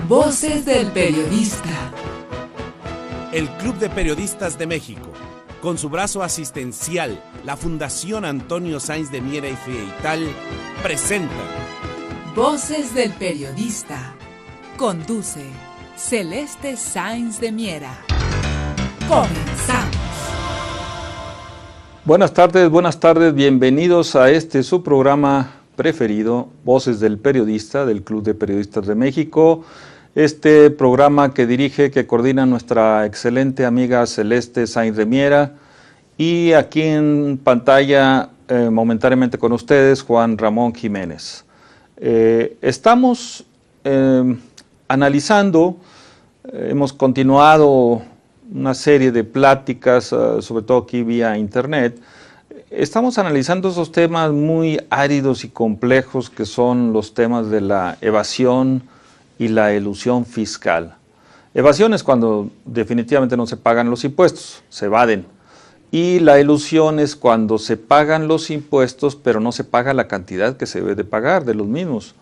Voces del Periodista. El Club de Periodistas de México, con su brazo asistencial, la Fundación Antonio Sáenz de Miera y Feital, presenta Voces del Periodista. Conduce Celeste Sáenz de Miera. Comenzamos. Buenas tardes, bienvenidos a su programa preferido, Voces del Periodista, del Club de Periodistas de México. Este programa que dirige, que coordina nuestra excelente amiga Celeste Sáenz de Miera, y aquí en pantalla momentáneamente con ustedes, Juan Ramón Jiménez. Estamos analizando, hemos continuado una serie de pláticas, sobre todo aquí vía internet. Estamos analizando esos temas muy áridos y complejos que son los temas de la evasión y la elusión fiscal. Evasión es cuando definitivamente no se pagan los impuestos, se evaden. Y la elusión es cuando se pagan los impuestos, pero no se paga la cantidad que se debe de pagar de los mismos.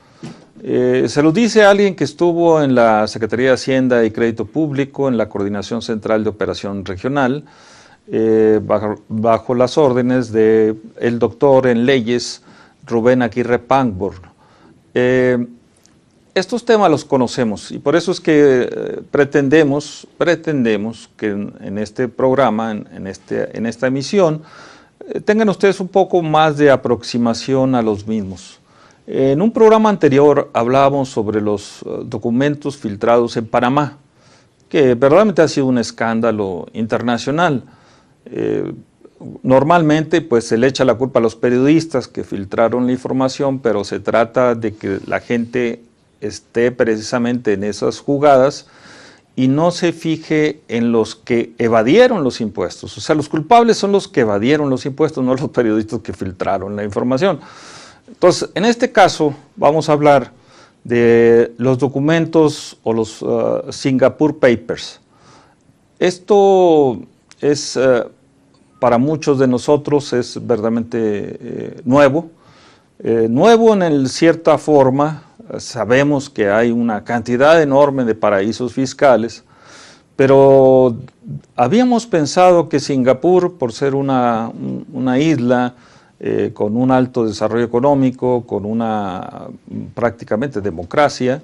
Se lo dice alguien que estuvo en la Secretaría de Hacienda y Crédito Público, en la Coordinación Central de Operación Regional, bajo las órdenes del doctor en leyes Rubén Aguirre Pangborn. Estos temas los conocemos y por eso es que pretendemos que en este programa, en esta emisión, tengan ustedes un poco más de aproximación a los mismos. En un programa anterior hablábamos sobre los documentos filtrados en Panamá, que verdaderamente ha sido un escándalo internacional. Normalmente pues se le echa la culpa a los periodistas que filtraron la información, pero se trata de que la gente esté precisamente en esas jugadas y no se fije en los que evadieron los impuestos. O sea, los culpables son los que evadieron los impuestos, no los periodistas que filtraron la información. Entonces, en este caso vamos a hablar de los documentos o los Singapore Papers. Esto es, para muchos de nosotros, es verdaderamente nuevo. Nuevo en cierta forma. Sabemos que hay una cantidad enorme de paraísos fiscales, pero habíamos pensado que Singapur, por ser una isla con un alto desarrollo económico, con una prácticamente democracia,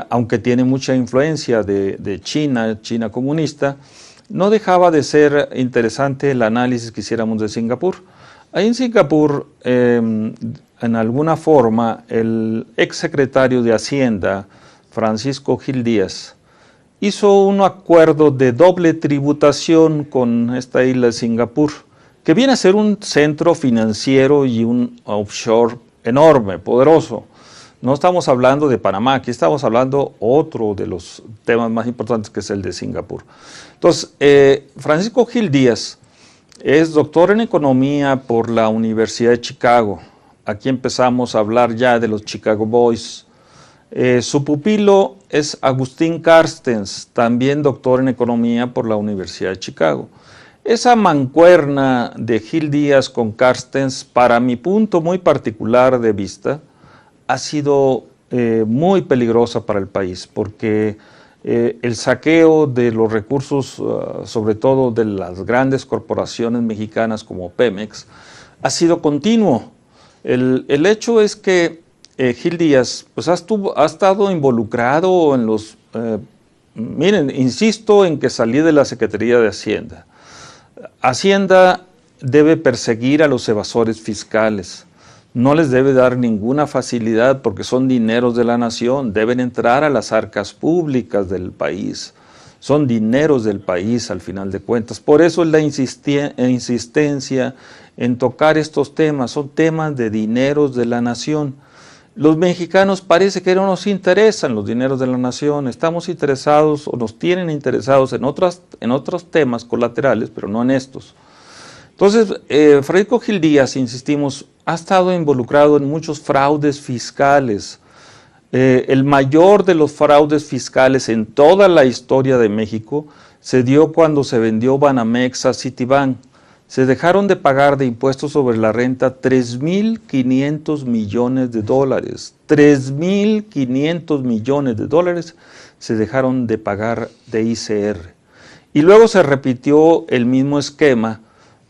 aunque tiene mucha influencia de China comunista, no dejaba de ser interesante el análisis que hiciéramos de Singapur. Ahí en Singapur, en alguna forma, el exsecretario de Hacienda, Francisco Gil Díaz, hizo un acuerdo de doble tributación con esta isla de Singapur, que viene a ser un centro financiero y un offshore enorme, poderoso. No estamos hablando de Panamá, aquí estamos hablando otro de los temas más importantes, que es el de Singapur. Entonces, Francisco Gil Díaz es doctor en economía por la Universidad de Chicago. Aquí empezamos a hablar ya de los Chicago Boys. Su pupilo es Agustín Carstens, también doctor en economía por la Universidad de Chicago. Esa mancuerna de Gil Díaz con Carstens, para mi punto muy particular de vista, ha sido muy peligrosa para el país, porque el saqueo de los recursos, sobre todo de las grandes corporaciones mexicanas como Pemex, ha sido continuo. El hecho es que Gil Díaz pues, ha estado involucrado en los... miren, insisto en que salí de la Secretaría de Hacienda. Hacienda debe perseguir a los evasores fiscales. No les debe dar ninguna facilidad porque son dineros de la nación, deben entrar a las arcas públicas del país. Son dineros del país al final de cuentas. Por eso es la insistencia en tocar estos temas, son temas de dineros de la nación. Los mexicanos parece que no nos interesan los dineros de la nación, estamos interesados o nos tienen interesados en otros temas colaterales, pero no en estos. Entonces, Francisco Gil Díaz, insistimos, ha estado involucrado en muchos fraudes fiscales. El mayor de los fraudes fiscales en toda la historia de México se dio cuando se vendió Banamex a Citibank. se dejaron de pagar de impuestos sobre la renta 3.500 millones de dólares. 3.500 millones de dólares se dejaron de pagar de ICR. Y luego se repitió el mismo esquema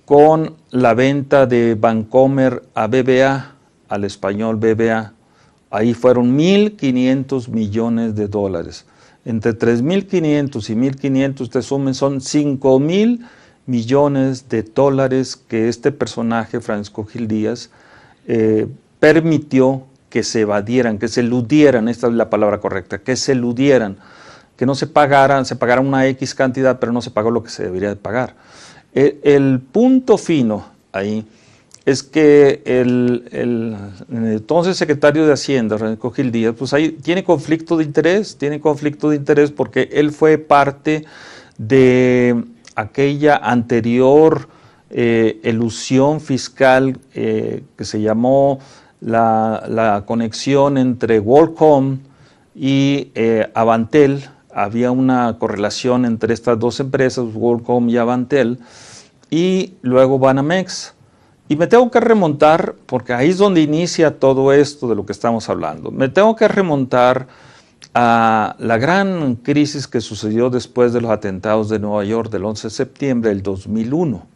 con la venta de Bancomer a BBA, al español BBA. Ahí fueron 1.500 millones de dólares. Entre 3.500 y 1.500 te sumen, son 5.000 millones de dólares que este personaje, Francisco Gil Díaz, permitió que se evadieran, que se eludieran, esta es la palabra correcta, que se eludieran, que no se pagaran, se pagara una X cantidad, pero no se pagó lo que se debería de pagar. El punto fino ahí es que el entonces secretario de Hacienda, Francisco Gil Díaz, pues ahí tiene conflicto de interés porque él fue parte de aquella anterior elusión fiscal que se llamó la conexión entre WorldCom y Avantel. Había una correlación entre estas dos empresas, WorldCom y Avantel, y luego Banamex. Y me tengo que remontar, porque ahí es donde inicia todo esto de lo que estamos hablando. Me tengo que remontar a la gran crisis que sucedió después de los atentados de Nueva York del 11 de septiembre del 2001.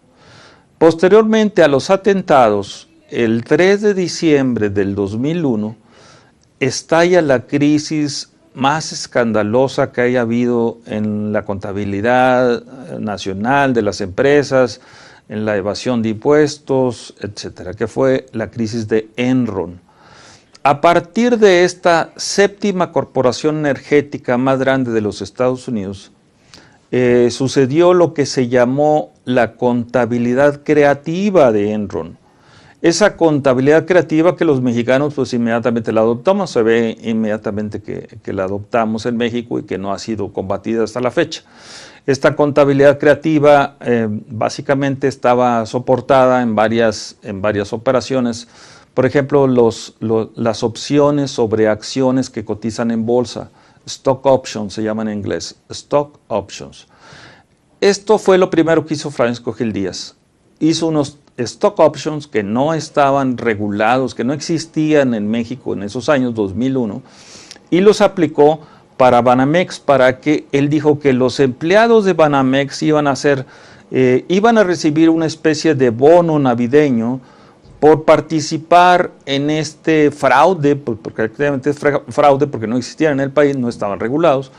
Posteriormente a los atentados, el 3 de diciembre del 2001, estalla la crisis más escandalosa que haya habido en la contabilidad nacional de las empresas, en la evasión de impuestos, etcétera, que fue la crisis de Enron. A partir de esta séptima corporación energética más grande de los Estados Unidos, sucedió lo que se llamó la contabilidad creativa de Enron. Esa contabilidad creativa que los mexicanos pues inmediatamente la adoptamos, se ve inmediatamente que la adoptamos en México y que no ha sido combatida hasta la fecha. Esta contabilidad creativa básicamente estaba soportada en varias operaciones. Por ejemplo, las opciones sobre acciones que cotizan en bolsa, stock options se llaman en inglés, stock options. Esto fue lo primero que hizo Francisco Gil Díaz. Hizo unos stock options que no estaban regulados, que no existían en México en esos años 2001, y los aplicó para Banamex, para que él dijo que los empleados de Banamex iban a recibir una especie de bono navideño por participar en este fraude, porque actualmente es fraude porque no existían en el país, no estaban regulados,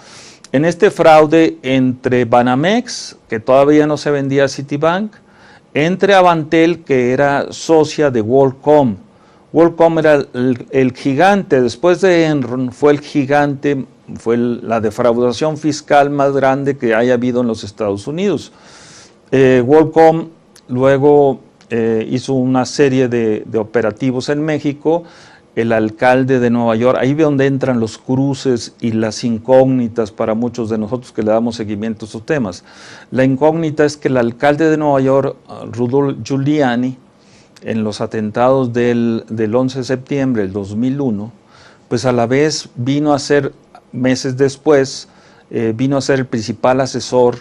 en este fraude entre Banamex, que todavía no se vendía a Citibank, entre Avantel, que era socia de WorldCom. WorldCom era el gigante, después de Enron, fue el gigante, fue la defraudación fiscal más grande que haya habido en los Estados Unidos. WorldCom luego hizo una serie de operativos en México. El alcalde de Nueva York, ahí ve donde entran los cruces y las incógnitas para muchos de nosotros que le damos seguimiento a estos temas. La incógnita es que el alcalde de Nueva York, Rudolph Giuliani, en los atentados del 11 de septiembre del 2001, pues a la vez vino a ser, meses después, vino a ser el principal asesor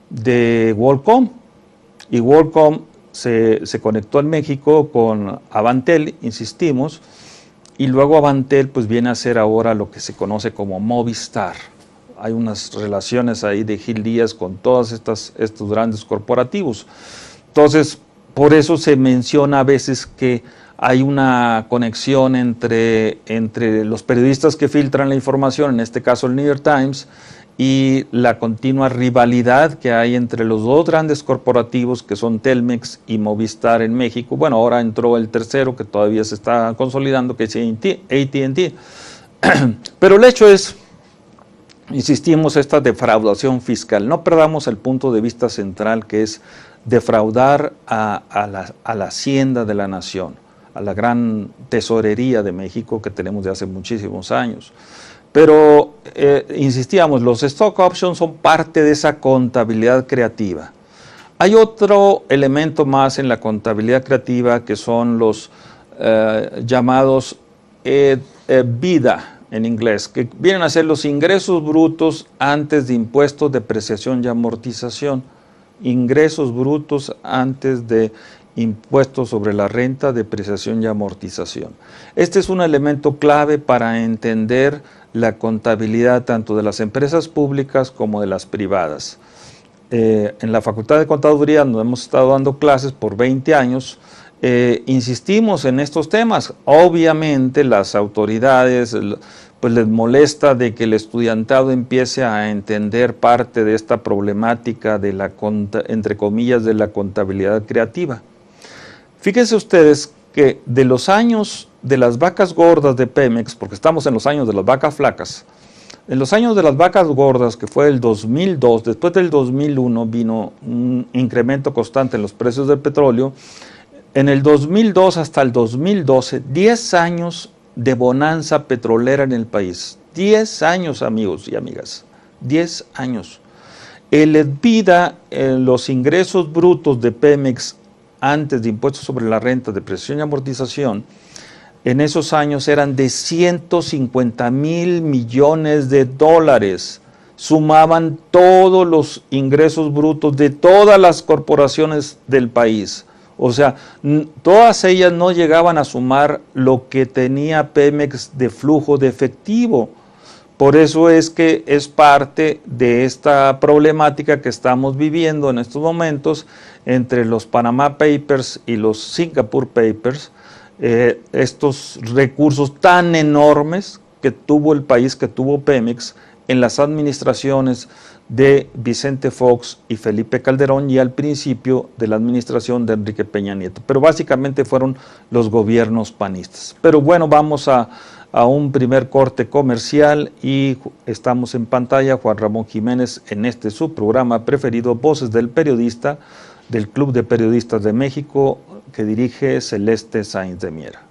de WorldCom. Y WorldCom se conectó en México con Avantel, insistimos, y luego Avantel pues viene a ser ahora lo que se conoce como Movistar. Hay unas relaciones ahí de Gil Díaz con todos estos grandes corporativos. Entonces, por eso se menciona a veces que hay una conexión entre los periodistas que filtran la información, en este caso el New York Times, y la continua rivalidad que hay entre los dos grandes corporativos que son Telmex y Movistar en México. Bueno, ahora entró el tercero que todavía se está consolidando, que es AT&T. Pero el hecho es, insistimos, esta defraudación fiscal. No perdamos el punto de vista central, que es defraudar a la hacienda de la nación, a la gran tesorería de México que tenemos de hace muchísimos años. Pero insistíamos, los stock options son parte de esa contabilidad creativa. Hay otro elemento más en la contabilidad creativa que son los llamados EBITDA en inglés, que vienen a ser los ingresos brutos antes de impuestos, depreciación y amortización. ingresos brutos antes de impuestos sobre la renta, depreciación y amortización. Este es un elemento clave para entender la contabilidad tanto de las empresas públicas como de las privadas. En la Facultad de Contaduría nos hemos estado dando clases por 20 años, insistimos en estos temas. Obviamente las autoridades pues les molesta de que el estudiantado empiece a entender parte de esta problemática de la, entre comillas, de la contabilidad creativa. Fíjense ustedes que de los años de las vacas gordas de Pemex, porque estamos en los años de las vacas flacas, en los años de las vacas gordas, que fue el 2002, después del 2001 vino un incremento constante en los precios del petróleo. En el 2002 hasta el 2012, 10 años de bonanza petrolera en el país. 10 años, amigos y amigas, 10 años. El EBITDA, los ingresos brutos de Pemex antes de impuestos sobre la renta, depreciación y amortización, en esos años eran de 150,000 millones de dólares. Sumaban todos los ingresos brutos de todas las corporaciones del país. O sea, todas ellas no llegaban a sumar lo que tenía Pemex de flujo de efectivo. Por eso es que es parte de esta problemática que estamos viviendo en estos momentos entre los Panama Papers y los Singapore Papers, estos recursos tan enormes que tuvo el país, que tuvo Pemex, en las administraciones de Vicente Fox y Felipe Calderón y al principio de la administración de Enrique Peña Nieto. Pero básicamente fueron los gobiernos panistas. Pero bueno, vamos a un primer corte comercial y estamos en pantalla Juan Ramón Jiménez en este su programa preferido, Voces del Periodista, del Club de Periodistas de México, que dirige Celeste Sáenz de Miera.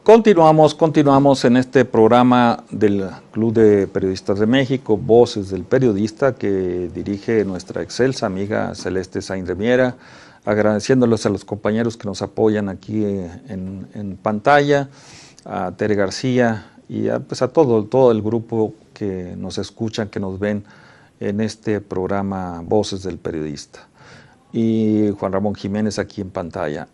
Continuamos en este programa del Club de Periodistas de México, Voces del Periodista, que dirige nuestra excelsa amiga Celeste Sáenz de Miera, agradeciéndoles a los compañeros que nos apoyan aquí en pantalla, a Tere García y pues a todo el grupo que nos escuchan, que nos ven en este programa Voces del Periodista. Y Juan Ramón Jiménez aquí en pantalla.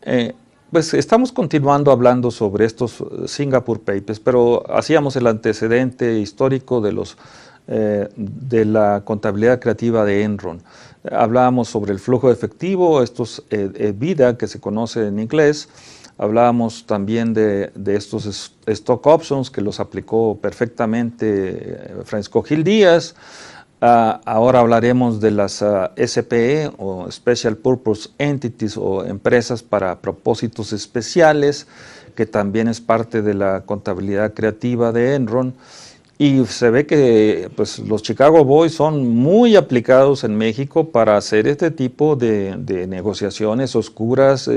Pues estamos continuando hablando sobre estos Singapore Papers, pero hacíamos el antecedente histórico de la contabilidad creativa de Enron. Hablábamos sobre el flujo de efectivo, estos EBITDA, que se conoce en inglés. Hablábamos también de estos stock options que los aplicó perfectamente Francisco Gil Díaz. Ahora hablaremos de las SPE o Special Purpose Entities o empresas para propósitos especiales, que también es parte de la contabilidad creativa de Enron. Y se ve que pues, los Chicago Boys son muy aplicados en México para hacer este tipo de negociaciones oscuras,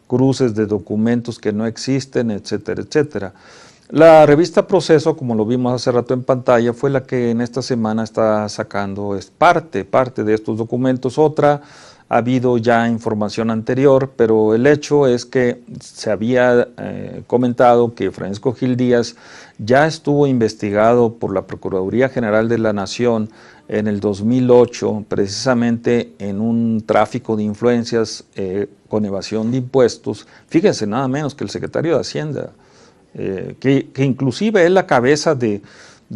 cruces de documentos que no existen, etcétera, etcétera. La revista Proceso, como lo vimos hace rato en pantalla, fue la que en esta semana está sacando parte de estos documentos. Otra, ha habido ya información anterior, pero el hecho es que se había comentado que Francisco Gil Díaz ya estuvo investigado por la Procuraduría General de la Nación en el 2008, precisamente en un tráfico de influencias con evasión de impuestos. Fíjense, nada menos que el secretario de Hacienda, que inclusive es la cabeza de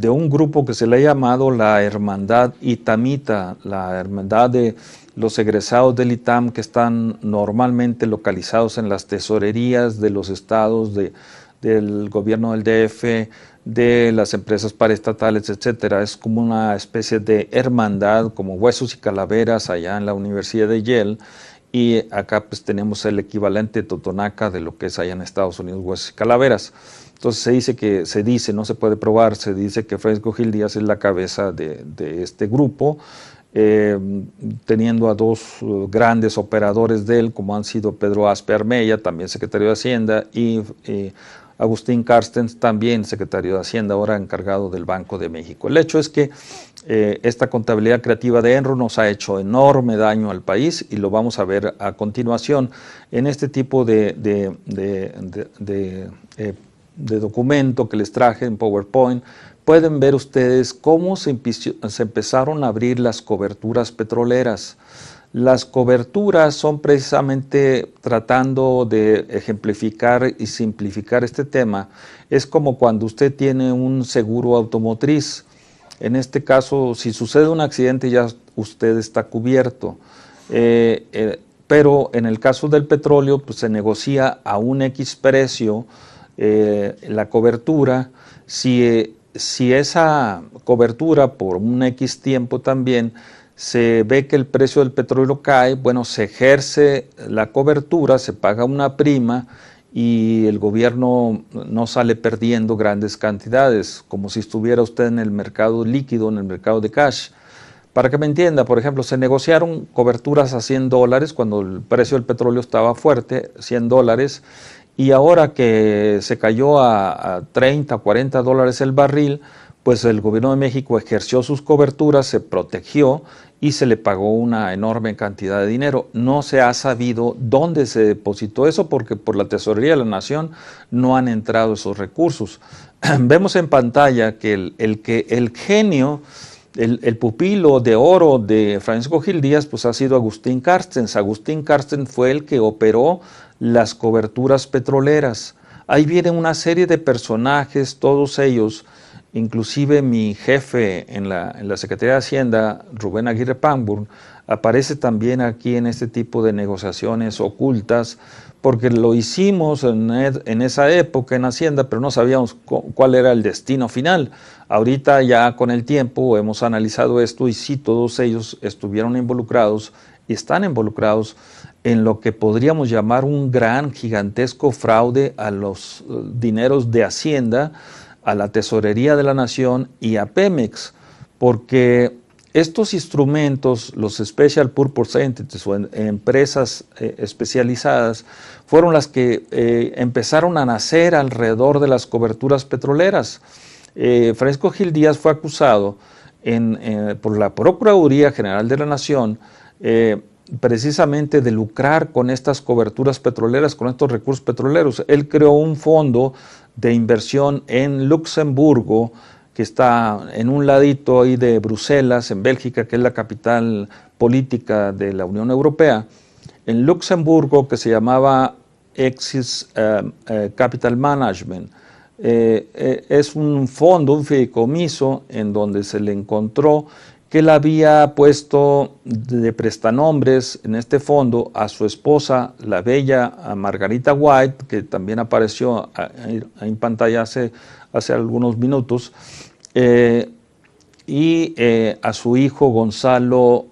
un grupo que se le ha llamado la Hermandad Itamita, la Hermandad de los egresados del ITAM, que están normalmente localizados en las tesorerías de los estados, del gobierno del DF, de las empresas paraestatales, etcétera. Es como una especie de hermandad, como Huesos y Calaveras allá en la Universidad de Yale, y acá pues tenemos el equivalente totonaca de lo que es allá en Estados Unidos, Huesos y Calaveras. Entonces se dice, no se puede probar, se dice que Francisco Gil Díaz es la cabeza de este grupo, teniendo a dos grandes operadores de él, como han sido Pedro Aspe Armella, también secretario de Hacienda, y Agustín Carstens, también secretario de Hacienda, ahora encargado del Banco de México. El hecho es que esta contabilidad creativa de Enron nos ha hecho enorme daño al país y lo vamos a ver a continuación en este tipo de documento que les traje en PowerPoint. Pueden ver ustedes cómo se empezaron a abrir las coberturas petroleras. Las coberturas son precisamente tratando de ejemplificar y simplificar este tema. Es como cuando usted tiene un seguro automotriz. En este caso, si sucede un accidente, ya usted está cubierto. Pero en el caso del petróleo, pues se negocia a un X precio la cobertura. Si esa cobertura por un X tiempo también se ve que el precio del petróleo cae, bueno, se ejerce la cobertura, se paga una prima y el gobierno no sale perdiendo grandes cantidades, como si estuviera usted en el mercado líquido, en el mercado de cash. Para que me entienda, por ejemplo, se negociaron coberturas a $100 cuando el precio del petróleo estaba fuerte, $100, y ahora que se cayó a 30, 40 dólares el barril, pues el gobierno de México ejerció sus coberturas, se protegió y se le pagó una enorme cantidad de dinero. No se ha sabido dónde se depositó eso porque por la Tesorería de la Nación no han entrado esos recursos. Vemos en pantalla que el genio, el pupilo de oro de Francisco Gil Díaz, pues ha sido Agustín Carstens. Agustín Carstens fue el que operó las coberturas petroleras. Ahí viene una serie de personajes, todos ellos, inclusive mi jefe en la Secretaría de Hacienda, Rubén Aguirre Pamburn, aparece también aquí en este tipo de negociaciones ocultas, porque lo hicimos en esa época en Hacienda, pero no sabíamos cuál era el destino final. Ahorita ya con el tiempo hemos analizado esto y sí, todos ellos estuvieron involucrados y están involucrados en lo que podríamos llamar un gran, gigantesco fraude a los dineros de Hacienda, a la Tesorería de la Nación y a Pemex, porque estos instrumentos, los Special Purpose Entities o empresas especializadas, fueron las que empezaron a nacer alrededor de las coberturas petroleras. Francisco Gil Díaz fue acusado por la Procuraduría General de la Nación precisamente de lucrar con estas coberturas petroleras, con estos recursos petroleros. Él creó un fondo de inversión en Luxemburgo, que está en un ladito ahí de Bruselas, en Bélgica, que es la capital política de la Unión Europea, en Luxemburgo, que se llamaba Axis Capital Management. Es un fondo, un fideicomiso, en donde se le encontró que él había puesto de prestanombres en este fondo a su esposa, la bella Margarita White, que también apareció en pantalla hace algunos minutos, y a su hijo Gonzalo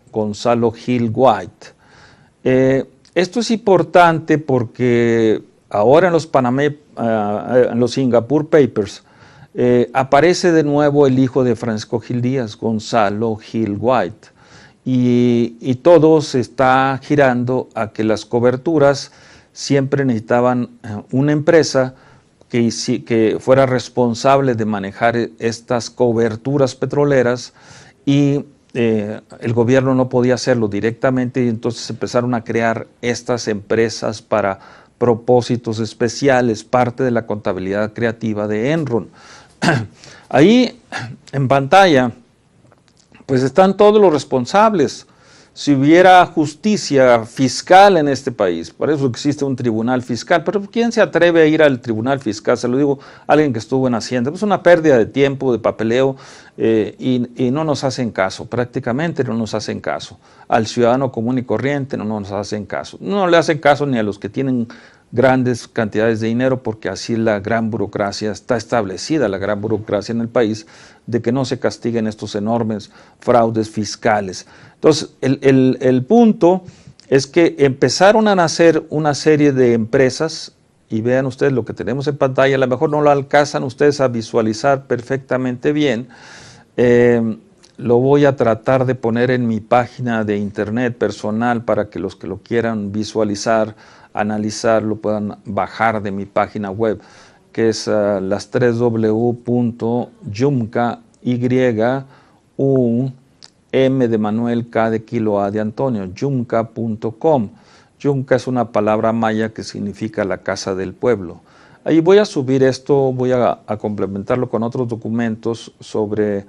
Gil White. Esto es importante porque ahora en los Singapore Papers aparece de nuevo el hijo de Francisco Gil Díaz, Gonzalo Gil White, y todo se está girando a que las coberturas siempre necesitaban una empresa que fuera responsable de manejar estas coberturas petroleras, y el gobierno no podía hacerlo directamente, y entonces empezaron a crear estas empresas para propósitos especiales, parte de la contabilidad creativa de Enron. Ahí en pantalla pues están todos los responsables. Si hubiera justicia fiscal en este país, por eso existe un tribunal fiscal, pero ¿quién se atreve a ir al tribunal fiscal? Se lo digo a alguien que estuvo en Hacienda. Es una pérdida de tiempo, de papeleo, y no nos hacen caso, prácticamente no nos hacen caso. Al ciudadano común y corriente no nos hacen caso. No le hacen caso ni a los que tienen grandes cantidades de dinero, porque así la gran burocracia está establecida, la gran burocracia en el país, de que no se castiguen estos enormes fraudes fiscales. Entonces, el punto es que empezaron a nacer una serie de empresas, y vean ustedes lo que tenemos en pantalla, a lo mejor no lo alcanzan ustedes a visualizar perfectamente bien. Lo voy a tratar de poner en mi página de internet personal para que los que lo quieran visualizar, analizar, lo puedan bajar de mi página web, que es las 3w.yumca, M de Manuel, K de Kilo, A de Antonio, yumca.com. Yumca es una palabra maya que significa la casa del pueblo. Ahí voy a subir esto, voy a complementarlo con otros documentos sobre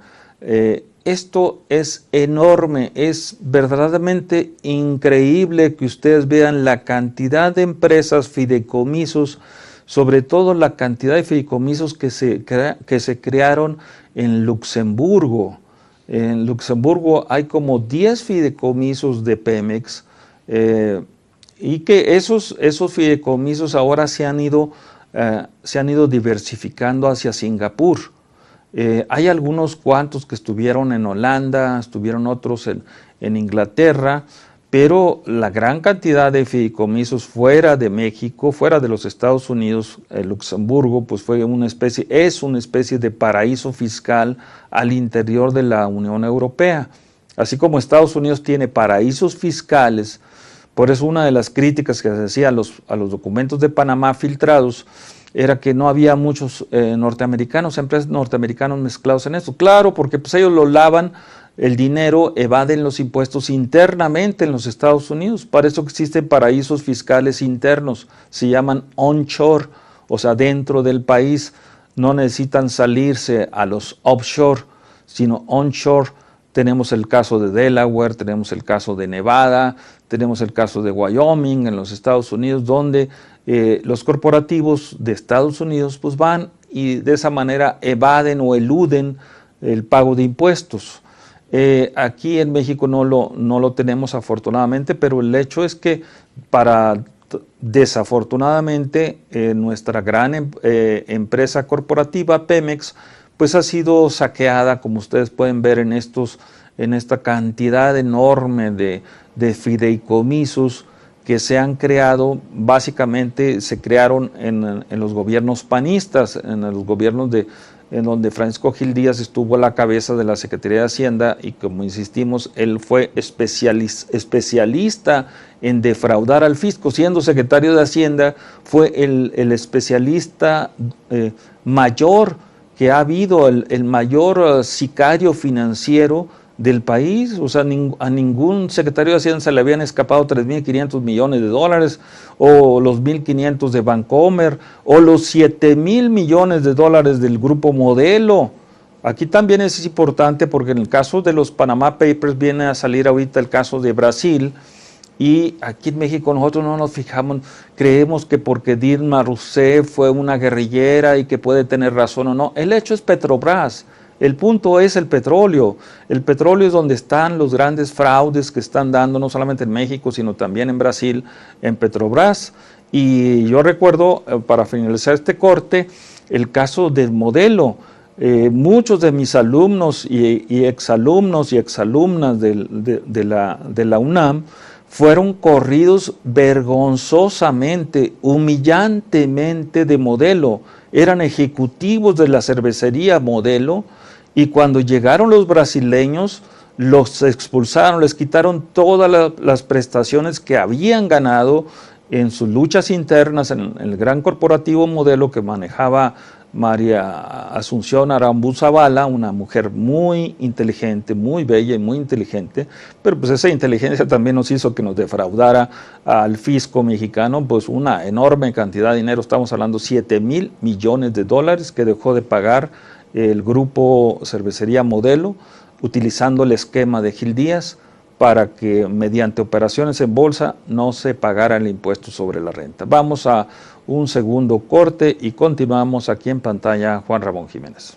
esto. Es enorme, es verdaderamente increíble que ustedes vean la cantidad de empresas, fideicomisos, sobre todo la cantidad de fideicomisos que se crearon en Luxemburgo. En Luxemburgo hay como 10 fideicomisos de Pemex, y que esos fideicomisos ahora se han ido diversificando hacia Singapur. Hay algunos cuantos que estuvieron en Holanda, estuvieron otros en Inglaterra, pero la gran cantidad de fideicomisos fuera de México, fuera de los Estados Unidos, Luxemburgo, pues es una especie de paraíso fiscal al interior de la Unión Europea. Así como Estados Unidos tiene paraísos fiscales, por eso una de las críticas que se hacía a los documentos de Panamá filtrados era que no había muchos norteamericanos, empresas norteamericanos mezclados en esto. Claro, porque pues ellos lo lavan el dinero, evaden los impuestos internamente en los Estados Unidos. Para eso existen paraísos fiscales internos, se llaman onshore, o sea, dentro del país. No necesitan salirse a los offshore, sino onshore. Tenemos el caso de Delaware, tenemos el caso de Nevada, tenemos el caso de Wyoming en los Estados Unidos, donde los corporativos de Estados Unidos pues van y de esa manera evaden o eluden el pago de impuestos. Aquí en México no lo tenemos afortunadamente, pero el hecho es que desafortunadamente nuestra gran empresa corporativa Pemex pues ha sido saqueada, como ustedes pueden ver en esta cantidad enorme de fideicomisos que se han creado. Básicamente se crearon en los gobiernos panistas, en los gobiernos en donde Francisco Gil Díaz estuvo a la cabeza de la Secretaría de Hacienda, y como insistimos, él fue especialista en defraudar al fisco. Siendo secretario de Hacienda, fue el especialista mayor que ha habido, el mayor sicario financiero del país. O sea, a ningún secretario de Hacienda se le habían escapado 3.500 millones de dólares, o los 1.500 de Bancomer, o los 7.000 millones de dólares del Grupo Modelo. Aquí también es importante porque en el caso de los Panama Papers viene a salir ahorita el caso de Brasil, y aquí en México nosotros no nos fijamos, creemos que porque Dilma Rousseff fue una guerrillera y que puede tener razón o no. El hecho es Petrobras. El punto es el petróleo. El petróleo es donde están los grandes fraudes que están dando, no solamente en México, sino también en Brasil, en Petrobras. Y yo recuerdo, para finalizar este corte, el caso del Modelo. Muchos de mis alumnos y exalumnos y exalumnas de la UNAM fueron corridos vergonzosamente, humillantemente de Modelo. Eran ejecutivos de la cervecería Modelo, y cuando llegaron los brasileños, los expulsaron, les quitaron todas las prestaciones que habían ganado en sus luchas internas en el gran corporativo Modelo que manejaba María Asunción Arambú Zavala, una mujer muy inteligente, muy bella y muy inteligente, pero pues esa inteligencia también nos hizo que nos defraudara al fisco mexicano pues una enorme cantidad de dinero. Estamos hablando 7.000 millones de dólares que dejó de pagar el grupo Cervecería Modelo, utilizando el esquema de Gil Díaz para que mediante operaciones en bolsa no se pagara el impuesto sobre la renta. Vamos a un segundo corte y continuamos aquí en pantalla. Juan Ramón Jiménez.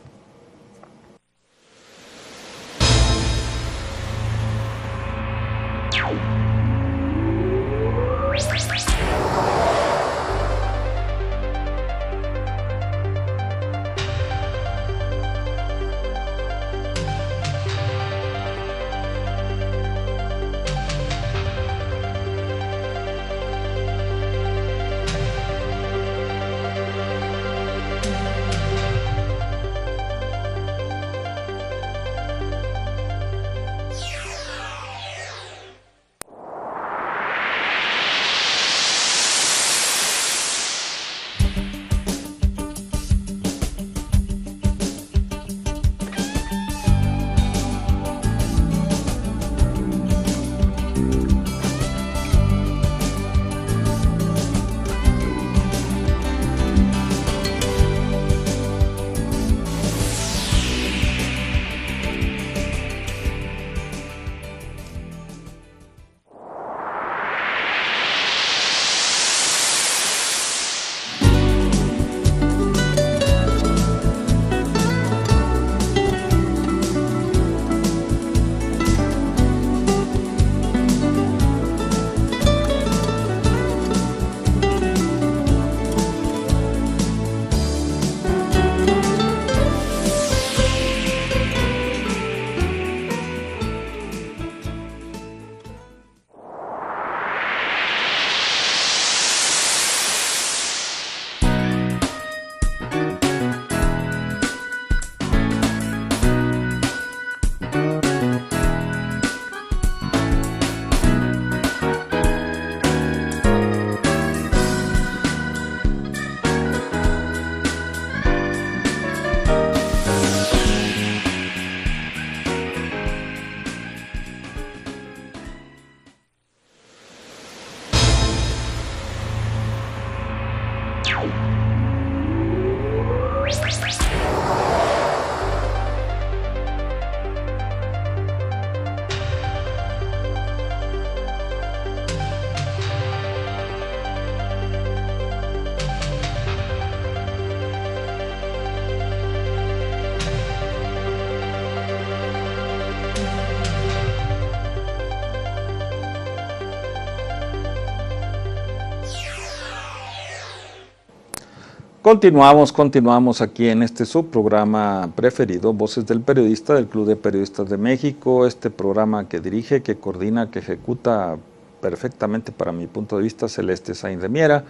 Continuamos aquí en este subprograma preferido, Voces del Periodista, del Club de Periodistas de México, este programa que dirige, que coordina, que ejecuta perfectamente, para mi punto de vista, Celeste Sainz de Miera,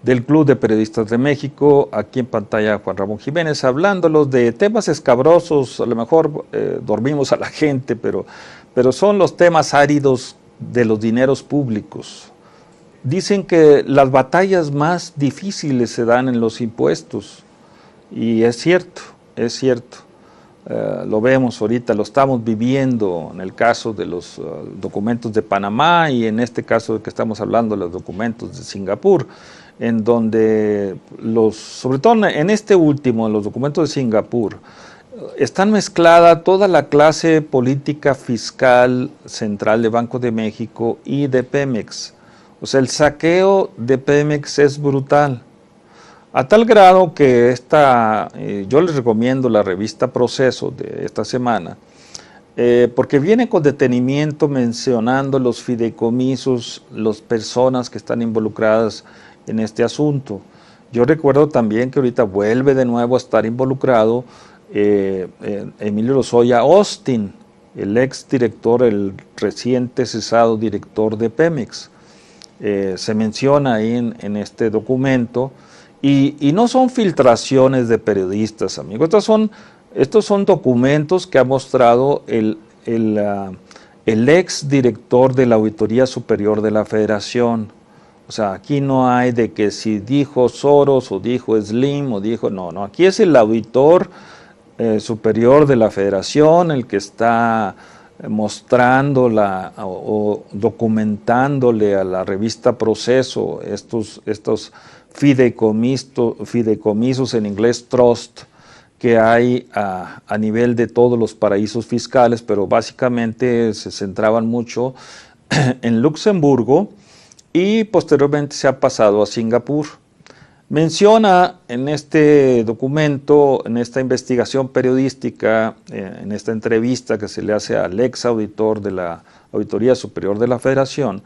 del Club de Periodistas de México. Aquí en pantalla Juan Ramón Jiménez, hablándolos de temas escabrosos. A lo mejor dormimos a la gente, pero son los temas áridos de los dineros públicos. Dicen que las batallas más difíciles se dan en los impuestos, y es cierto, es cierto. lo vemos ahorita, lo estamos viviendo en el caso de los documentos de Panamá y en este caso de que estamos hablando de los documentos de Singapur, en donde sobre todo en este último, en los documentos de Singapur, están mezclada toda la clase política fiscal central de Banco de México y de Pemex. O sea, el saqueo de Pemex es brutal. A tal grado que yo les recomiendo la revista Proceso de esta semana, porque viene con detenimiento mencionando los fideicomisos, las personas que están involucradas en este asunto. Yo recuerdo también que ahorita vuelve de nuevo a estar involucrado Emilio Lozoya Austin, el ex director, el reciente cesado director de Pemex. Se menciona ahí en este documento. Y no son filtraciones de periodistas, amigos. Estos son documentos que ha mostrado el ex director de la Auditoría Superior de la Federación. O sea, aquí no hay de que si dijo Soros o dijo Slim o dijo... No, aquí es el auditor superior de la Federación el que está mostrando o documentándole a la revista Proceso estos fideicomisos, en inglés trust, que hay a nivel de todos los paraísos fiscales, pero básicamente se centraban mucho en Luxemburgo y posteriormente se ha pasado a Singapur. Menciona en este documento, en esta investigación periodística, en esta entrevista que se le hace al ex auditor de la Auditoría Superior de la Federación,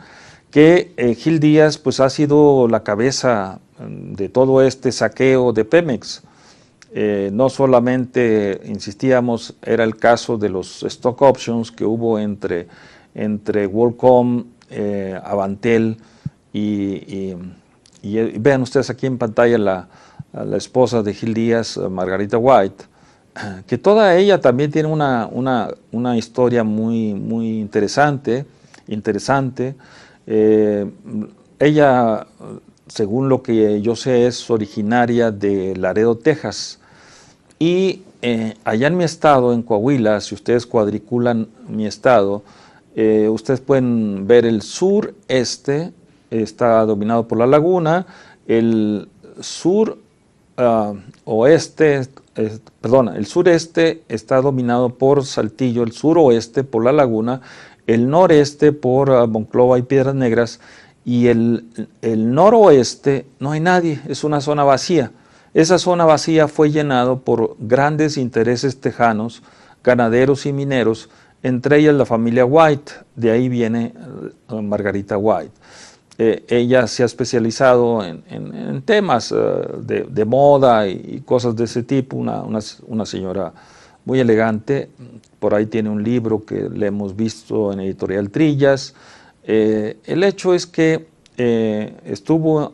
que Gil Díaz pues ha sido la cabeza de todo este saqueo de Pemex. No solamente, insistíamos, era el caso de los stock options que hubo entre WorldCom, Avantel y vean ustedes aquí en pantalla la esposa de Gil Díaz, Margarita White, que toda ella también tiene una historia muy interesante. Ella, según lo que yo sé, es originaria de Laredo, Texas. Y allá en mi estado, en Coahuila, si ustedes cuadriculan mi estado, ustedes pueden ver el sureste, está dominado por la laguna, el el sureste está dominado por Saltillo, el suroeste por la laguna, el noreste por Monclova y Piedras Negras, y el noroeste no hay nadie, es una zona vacía. Esa zona vacía fue llenado por grandes intereses tejanos, ganaderos y mineros, entre ellas la familia White, de ahí viene Margarita White. Ella se ha especializado en temas de moda y cosas de ese tipo, una señora muy elegante. Por ahí tiene un libro que le hemos visto en Editorial Trillas. El hecho es que estuvo,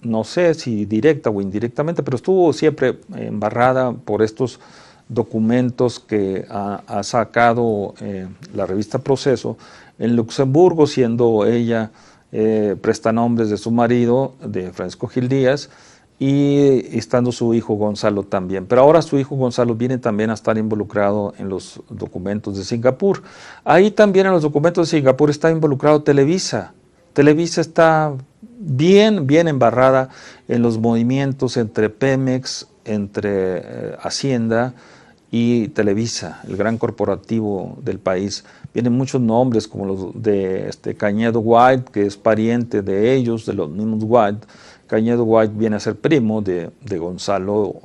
no sé si directa o indirectamente, pero estuvo siempre embarrada por estos documentos que ha sacado la revista Proceso en Luxemburgo, siendo ella prestanombres de su marido, de Francisco Gil Díaz, y estando su hijo Gonzalo también. Pero ahora su hijo Gonzalo viene también a estar involucrado en los documentos de Singapur. Ahí también en los documentos de Singapur está involucrado Televisa. Televisa está bien embarrada en los movimientos entre Pemex, entre Hacienda y Televisa, el gran corporativo del país. Vienen muchos nombres como los de Cañedo White, que es pariente de ellos, de los mismos White. Cañedo White viene a ser primo de Gonzalo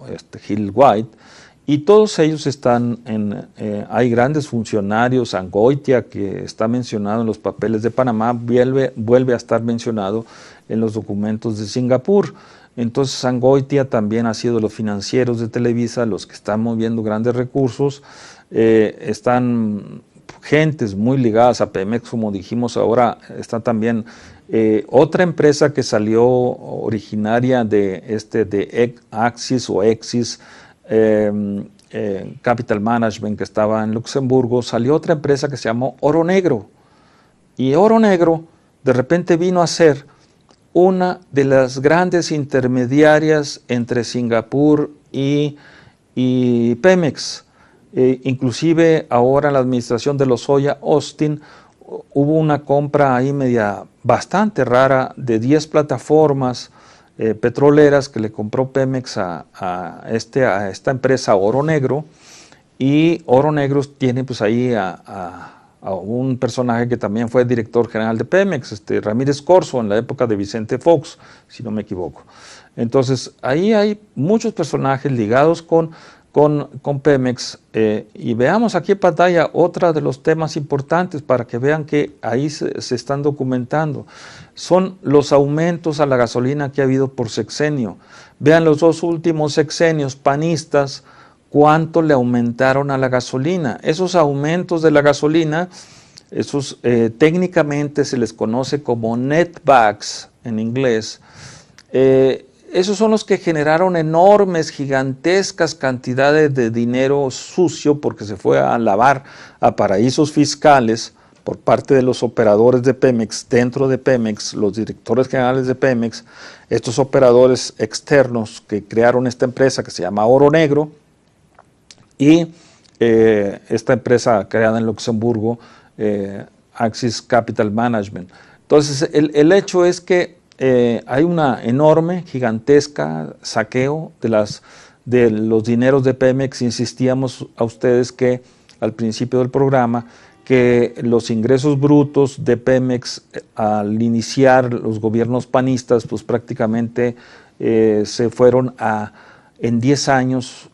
Gil White, y todos ellos están hay grandes funcionarios. Angoitia, que está mencionado en los papeles de Panamá, vuelve a estar mencionado en los documentos de Singapur. Entonces Angoitia también ha sido los financieros de Televisa, los que están moviendo grandes recursos. Están gentes muy ligadas a Pemex, como dijimos ahora. Está también otra empresa que salió originaria de Axis o Exis, Capital Management, que estaba en Luxemburgo. Salió otra empresa que se llamó Oro Negro, y Oro Negro de repente vino a ser una de las grandes intermediarias entre Singapur y Pemex. Inclusive ahora en la administración de Lozoya Austin hubo una compra ahí media bastante rara de 10 plataformas petroleras que le compró Pemex a esta empresa Oro Negro, y Oro Negro tiene pues ahí a un personaje que también fue director general de Pemex, Ramírez Corzo, en la época de Vicente Fox, si no me equivoco. Entonces ahí hay muchos personajes ligados con Pemex, y veamos aquí en pantalla otro de los temas importantes para que vean que ahí se están documentando. Son los aumentos a la gasolina que ha habido por sexenio. Vean los 2 últimos sexenios panistas, cuánto le aumentaron a la gasolina. Esos aumentos de la gasolina, esos técnicamente se les conoce como netbacks en inglés. Esos son los que generaron enormes, gigantescas cantidades de dinero sucio porque se fue a lavar a paraísos fiscales por parte de los operadores de Pemex, dentro de Pemex, los directores generales de Pemex, estos operadores externos que crearon esta empresa que se llama Oro Negro, y esta empresa creada en Luxemburgo, Axis Capital Management. Entonces, el hecho es que hay una enorme, gigantesca saqueo de los dineros de Pemex. Insistíamos a ustedes que al principio del programa que los ingresos brutos de Pemex al iniciar los gobiernos panistas pues prácticamente se fueron en 10 años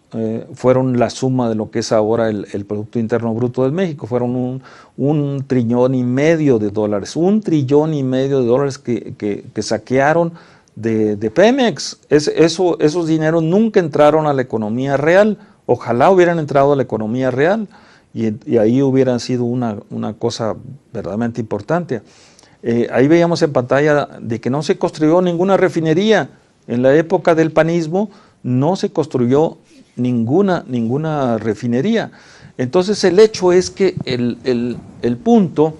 fueron la suma de lo que es ahora el Producto Interno Bruto de México. Fueron $1,5 trillón de dólares, $1,5 trillón que saquearon de Pemex. Esos dineros nunca entraron a la economía real. Ojalá hubieran entrado a la economía real y ahí hubieran sido una cosa verdaderamente importante. Ahí veíamos en pantalla de que no se construyó ninguna refinería. En la época del panismo no se construyó ninguna refinería. Entonces el hecho es que el punto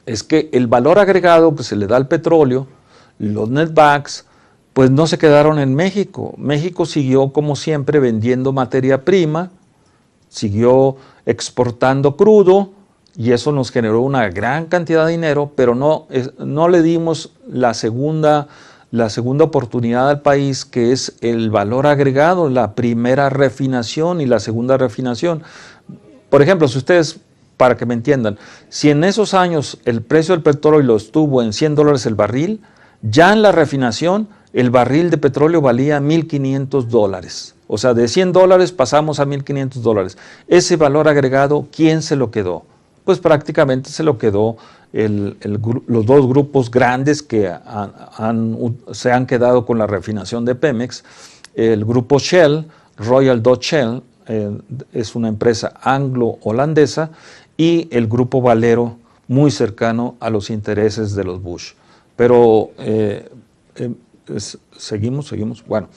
es que el valor agregado que se le da al petróleo, los netbacks, pues no se quedaron en México. México siguió como siempre vendiendo materia prima, siguió exportando crudo y eso nos generó una gran cantidad de dinero, pero no le dimos la segunda oportunidad al país, que es el valor agregado, la primera refinación y la segunda refinación. Por ejemplo, si ustedes, para que me entiendan, si en esos años el precio del petróleo estuvo en $100 el barril, ya en la refinación el barril de petróleo valía $1,500. O sea, de $100 pasamos a $1,500. Ese valor agregado, ¿quién se lo quedó? Pues prácticamente se lo quedó los 2 grupos grandes que se han quedado con la refinación de Pemex. El grupo Shell, Royal Dutch Shell, es una empresa anglo-holandesa, y el grupo Valero, muy cercano a los intereses de los Bush. Pero seguimos. Bueno,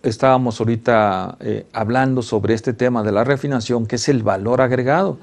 estábamos ahorita hablando sobre este tema de la refinación, que es el valor agregado.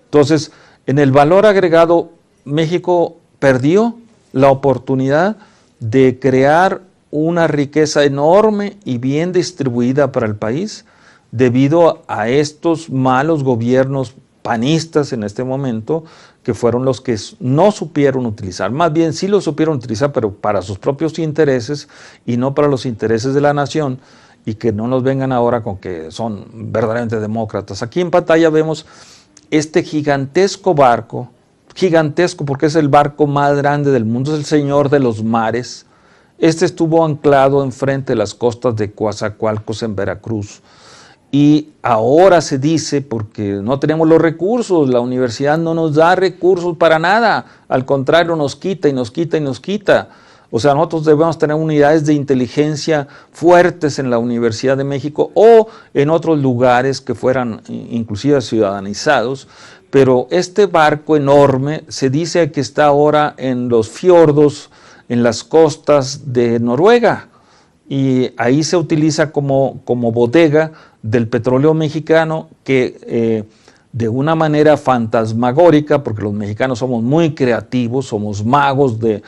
Entonces, en el valor agregado, México perdió la oportunidad de crear una riqueza enorme y bien distribuida para el país debido a estos malos gobiernos panistas en este momento, que fueron los que no supieron utilizar, más bien sí lo supieron utilizar, pero para sus propios intereses y no para los intereses de la nación, y que no nos vengan ahora con que son verdaderamente demócratas. Aquí en pantalla vemos este gigantesco barco, gigantesco porque es el barco más grande del mundo, es el señor de los mares. Este estuvo anclado enfrente de las costas de Coatzacoalcos en Veracruz. Y ahora se dice, porque no tenemos los recursos, la universidad no nos da recursos para nada, al contrario nos quita y nos quita y nos quita. O sea, nosotros debemos tener unidades de inteligencia fuertes en la Universidad de México o en otros lugares que fueran inclusive ciudadanizados, pero este barco enorme se dice que está ahora en los fiordos, en las costas de Noruega, y ahí se utiliza como bodega del petróleo mexicano que de una manera fantasmagórica, porque los mexicanos somos muy creativos, somos magos de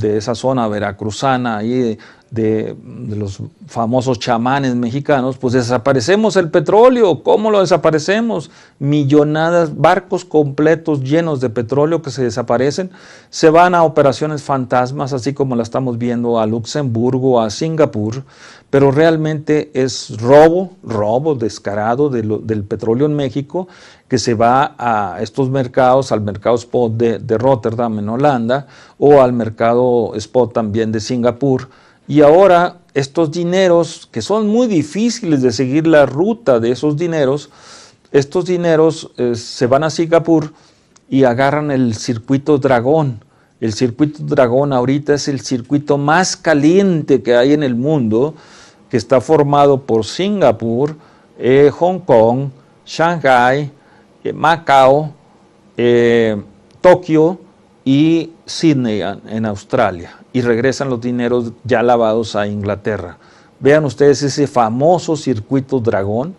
esa zona veracruzana, ahí de los famosos chamanes mexicanos, pues desaparecemos el petróleo. ¿Cómo lo desaparecemos? Millonadas, barcos completos llenos de petróleo que se desaparecen, se van a operaciones fantasmas, así como la estamos viendo a Luxemburgo, a Singapur, pero realmente es robo descarado del petróleo en México, que se va a estos mercados, al mercado spot de Rotterdam en Holanda, o al mercado spot también de Singapur. Y ahora estos dineros, que son muy difíciles de seguir la ruta de esos dineros, estos dineros se van a Singapur y agarran el circuito Dragón. El circuito Dragón ahorita es el circuito más caliente que hay en el mundo, que está formado por Singapur, Hong Kong, Shanghái, Macao, Tokio y Sydney en Australia, y regresan los dineros ya lavados a Inglaterra. Vean ustedes ese famoso circuito Dragón,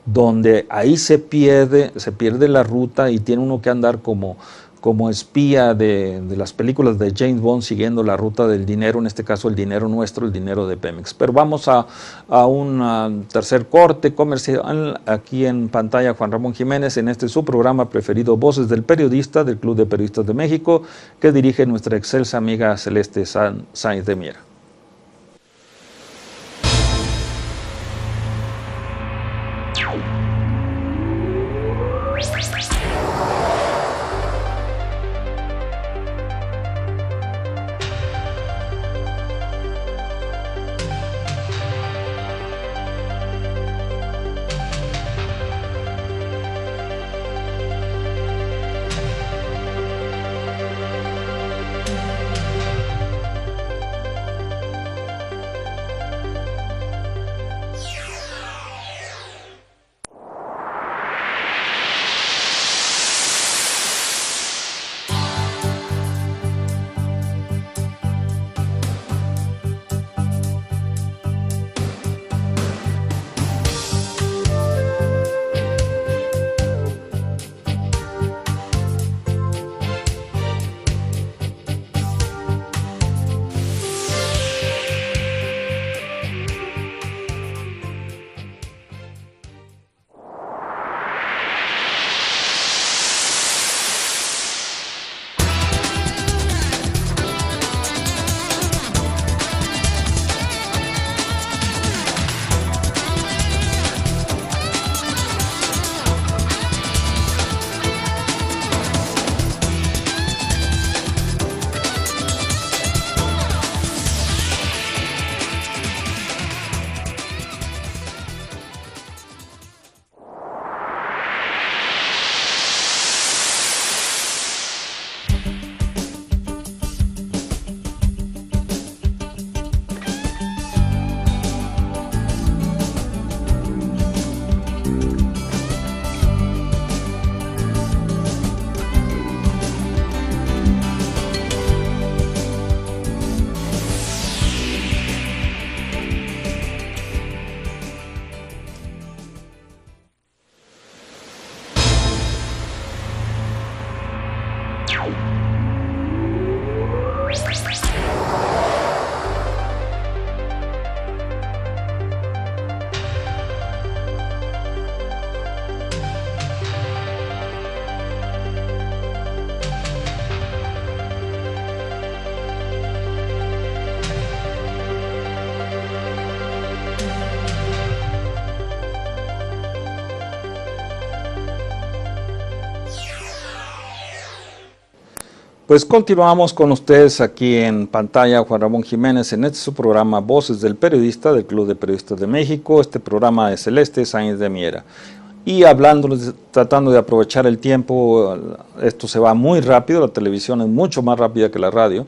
donde ahí se pierde la ruta y tiene uno que andar como espía de las películas de James Bond, siguiendo la ruta del dinero, en este caso el dinero nuestro, el dinero de Pemex. Pero vamos a un tercer corte comercial. Aquí en pantalla Juan Ramón Jiménez, en este su programa preferido, Voces del Periodista, del Club de Periodistas de México, que dirige nuestra excelsa amiga Celeste Sáenz de Miera. Pues continuamos con ustedes aquí en pantalla, Juan Ramón Jiménez, en este su programa Voces del Periodista, del Club de Periodistas de México, este programa de Celeste Sáenz de Miera. Y hablándoles, tratando de aprovechar el tiempo, esto se va muy rápido, la televisión es mucho más rápida que la radio,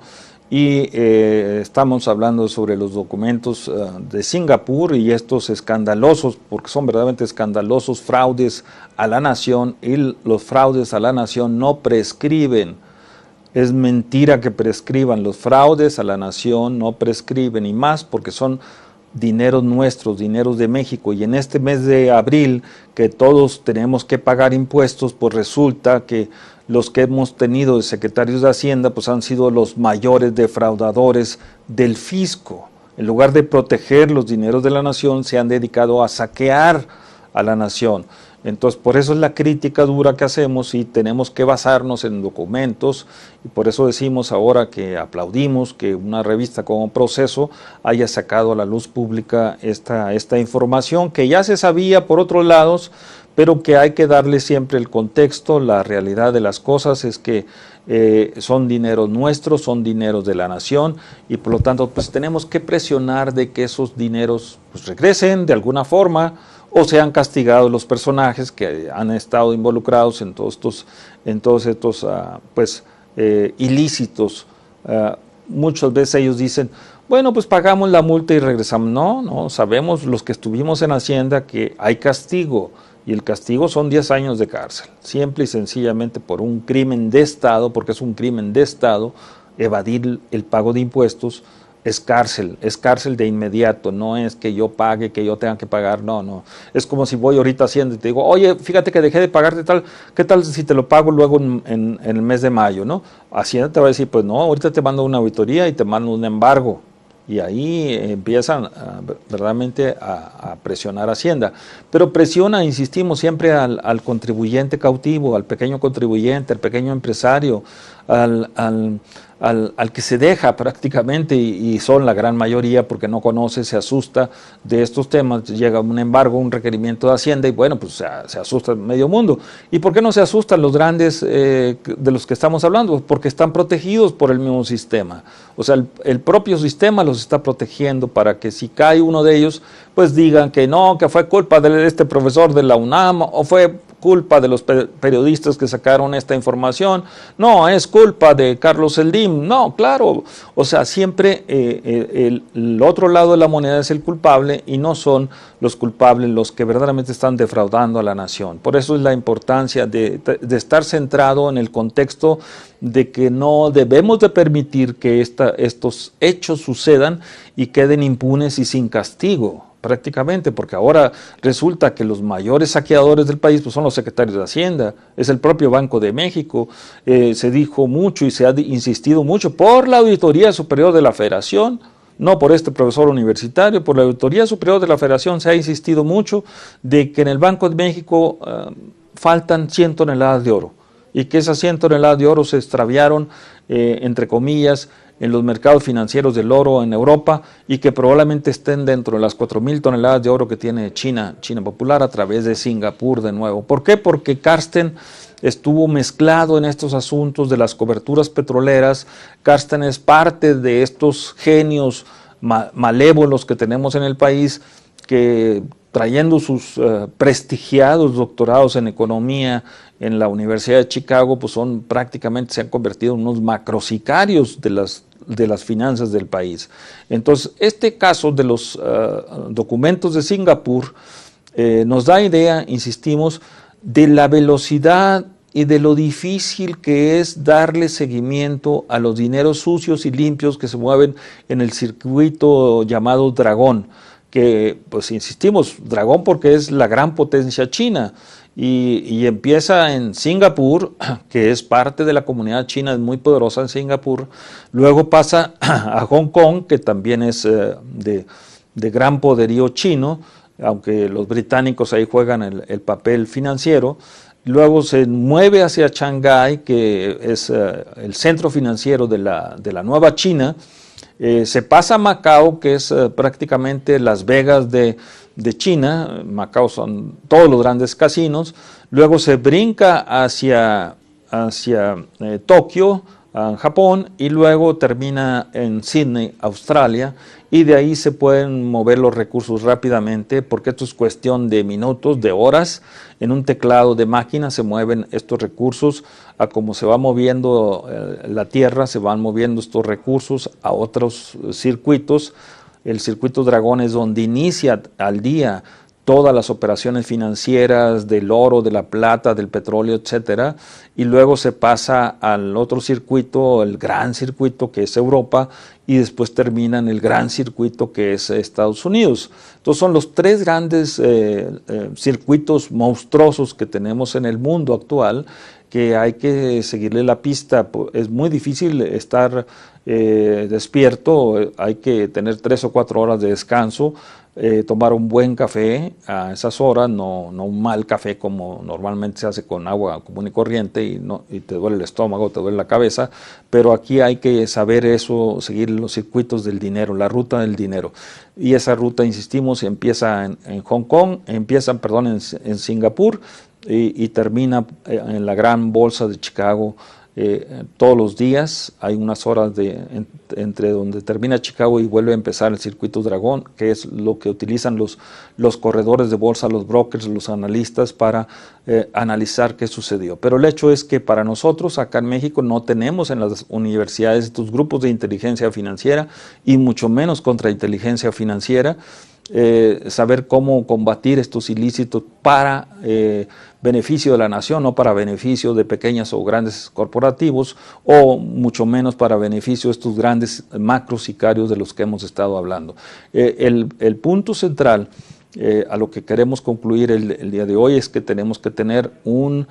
y estamos hablando sobre los documentos de Singapur y estos escandalosos, porque son verdaderamente escandalosos, fraudes a la nación, y los fraudes a la nación no prescriben. Es mentira que prescriban, los fraudes a la nación no prescriben, y más porque son dineros nuestros, dineros de México, y en este mes de abril que todos tenemos que pagar impuestos, pues resulta que los que hemos tenido de secretarios de Hacienda pues han sido los mayores defraudadores del fisco. En lugar de proteger los dineros de la nación, se han dedicado a saquear a la nación. Entonces, por eso es la crítica dura que hacemos y tenemos que basarnos en documentos, y por eso decimos ahora que aplaudimos que una revista como Proceso haya sacado a la luz pública esta información que ya se sabía por otros lados, pero que hay que darle siempre el contexto. La realidad de las cosas es que son dineros nuestros, son dineros de la nación, y por lo tanto pues tenemos que presionar de que esos dineros pues regresen de alguna forma, o sean castigados los personajes que han estado involucrados en todos estos ilícitos. Muchas veces ellos dicen, bueno, pues pagamos la multa y regresamos. No, sabemos los que estuvimos en Hacienda que hay castigo, y el castigo son 10 años de cárcel, simple y sencillamente por un crimen de Estado, porque es un crimen de Estado, evadir el pago de impuestos. Es cárcel de inmediato, no es que yo pague, que yo tenga que pagar, no. Es como si voy ahorita a Hacienda y te digo, oye, fíjate que dejé de pagarte tal, ¿qué tal si te lo pago luego en el mes de mayo, no? Hacienda te va a decir, pues no, ahorita te mando una auditoría y te mando un embargo. Y ahí empiezan verdaderamente a presionar a Hacienda. Pero presiona, insistimos, siempre al contribuyente cautivo, al pequeño contribuyente, al pequeño empresario, al que se deja prácticamente, y son la gran mayoría porque no conoce, se asusta de estos temas. Llega un embargo, un requerimiento de Hacienda y bueno, pues se asusta medio mundo. ¿Y por qué no se asustan los grandes de los que estamos hablando? Porque están protegidos por el mismo sistema. O sea, el propio sistema los está protegiendo para que si cae uno de ellos, pues digan que no, que fue culpa de este profesor de la UNAM, o fue culpa de los periodistas que sacaron esta información, no, es culpa de Carlos Eldim. No, claro, o sea, siempre el otro lado de la moneda es el culpable, y no son los culpables los que verdaderamente están defraudando a la nación. Por eso es la importancia de estar centrado en el contexto de que no debemos de permitir que estos hechos sucedan y queden impunes y sin castigo, prácticamente, porque ahora resulta que los mayores saqueadores del país pues son los secretarios de Hacienda, es el propio Banco de México. Se dijo mucho y se ha insistido mucho por la Auditoría Superior de la Federación, no por este profesor universitario, por la Auditoría Superior de la Federación se ha insistido mucho de que en el Banco de México faltan 100 toneladas de oro, y que esas 100 toneladas de oro se extraviaron, entre comillas, en los mercados financieros del oro en Europa, y que probablemente estén dentro de las 4,000 toneladas de oro que tiene China Popular a través de Singapur de nuevo. ¿Por qué? Porque Carsten estuvo mezclado en estos asuntos de las coberturas petroleras. Carsten es parte de estos genios malévolos que tenemos en el país, que trayendo sus prestigiados doctorados en economía en la Universidad de Chicago, pues prácticamente se han convertido en unos macrosicarios de las finanzas del país. Entonces, este caso de los documentos de Singapur nos da idea, insistimos, de la velocidad y de lo difícil que es darle seguimiento a los dineros sucios y limpios que se mueven en el circuito llamado Dragón, que pues insistimos, Dragón porque es la gran potencia china, y empieza en Singapur, que es parte de la comunidad china, es muy poderosa en Singapur, luego pasa a Hong Kong, que también es de gran poderío chino, aunque los británicos ahí juegan el papel financiero. Luego se mueve hacia Shanghái, que es el centro financiero de la nueva China. Se pasa a Macao, que es prácticamente Las Vegas de China. Macao son todos los grandes casinos. Luego se brinca hacia Tokio, en Japón, y luego termina en Sydney, Australia, y de ahí se pueden mover los recursos rápidamente, porque esto es cuestión de minutos, de horas. En un teclado de máquina se mueven estos recursos, a como se va moviendo la Tierra, se van moviendo estos recursos a otros circuitos. El circuito Dragón es donde inicia al día todas las operaciones financieras del oro, de la plata, del petróleo, etcétera, y luego se pasa al otro circuito, el gran circuito que es Europa, y después termina en el gran circuito que es Estados Unidos. Entonces son los tres grandes circuitos monstruosos que tenemos en el mundo actual, que hay que seguirle la pista. Es muy difícil estar despierto, hay que tener 3 o 4 horas de descanso, tomar un buen café a esas horas, no un mal café como normalmente se hace con agua común y corriente y te duele el estómago, te duele la cabeza, pero aquí hay que saber eso, seguir los circuitos del dinero, la ruta del dinero. Y esa ruta, insistimos, empieza en Hong Kong, en Singapur y termina en la gran bolsa de Chicago. Todos los días hay unas horas entre donde termina Chicago y vuelve a empezar el circuito Dragón, que es lo que utilizan los corredores de bolsa, los brokers, los analistas para analizar qué sucedió. Pero el hecho es que para nosotros acá en México no tenemos en las universidades estos grupos de inteligencia financiera y mucho menos contrainteligencia financiera. Saber cómo combatir estos ilícitos para beneficio de la nación, no para beneficio de pequeños o grandes corporativos, o mucho menos para beneficio de estos grandes macro sicarios de los que hemos estado hablando. El punto central a lo que queremos concluir el día de hoy es que tenemos que tener un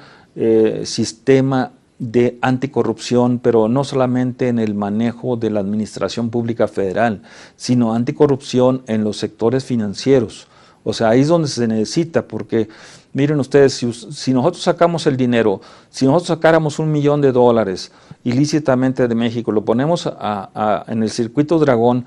sistema de anticorrupción, pero no solamente en el manejo de la administración pública federal, sino anticorrupción en los sectores financieros. O sea, ahí es donde se necesita, porque miren ustedes, si nosotros sacamos el dinero, si nosotros sacáramos $1 millón ilícitamente de México, lo ponemos en el circuito Dragón,